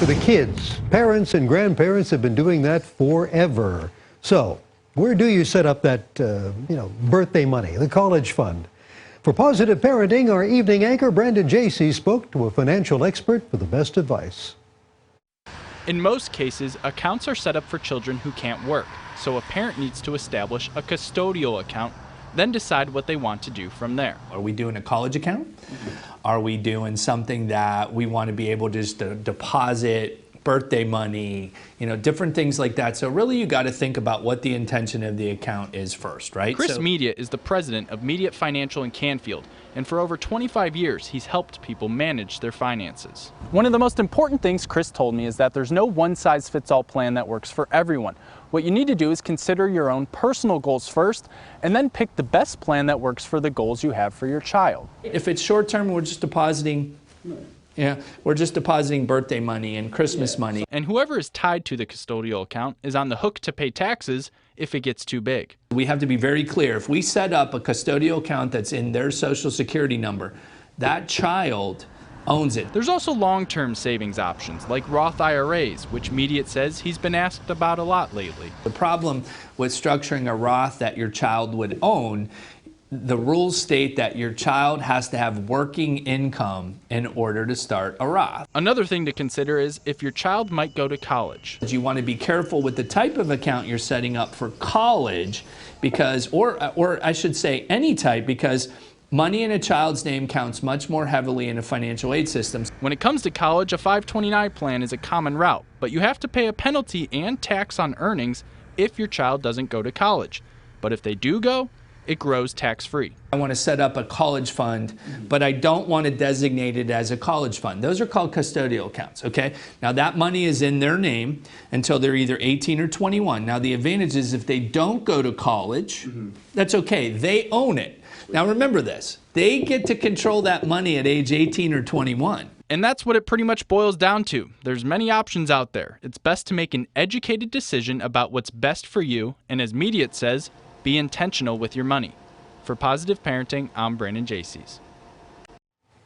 for the kids. Parents and grandparents have been doing that forever. So, where do you set up that, birthday money, the college fund? For Positive Parenting, our evening anchor, Brandon Jacey, spoke to a financial expert for the best advice. In most cases, accounts are set up for children who can't work, so a parent needs to establish a custodial account, then decide what they want to do from there. Are we doing a college account? Are we doing something that we want to be able to just deposit birthday money, different things like that? So really you got to think about what the intention of the account is first, right? Chris Mediate is the president of Mediate Financial in Canfield, and for over 25 years he's helped people manage their finances. One of the most important things Chris told me is that there's no one-size-fits-all plan that works for everyone. What you need to do is consider your own personal goals first, and then pick the best plan that works for the goals you have for your child. If it's short-term, we're just depositing birthday money and Christmas money. And whoever is tied to the custodial account is on the hook to pay taxes if it gets too big. We have to be very clear. If we set up a custodial account that's in their social security number, that child owns it. There's also long-term savings options like Roth IRAs, which Mediate says he's been asked about a lot lately. The problem with structuring a Roth that your child would own, the rules state that your child has to have working income in order to start a Roth. Another thing to consider is if your child might go to college. You want to be careful with the type of account you're setting up for college because, or I should say any type, because money in a child's name counts much more heavily in a financial aid system. When it comes to college, a 529 plan is a common route, but you have to pay a penalty and tax on earnings if your child doesn't go to college. But if they do go, it grows tax-free. I want to set up a college fund, but I don't want to designate it as a college fund. Those are called custodial accounts, okay? Now that money is in their name until they're either 18 or 21. Now the advantage is if they don't go to college, that's okay. They own it. Now remember this, they get to control that money at age 18 or 21. And that's what it pretty much boils down to. There's many options out there. It's best to make an educated decision about what's best for you, and as Mediate says, be intentional with your money. For Positive Parenting, I'm Brandon Jacey.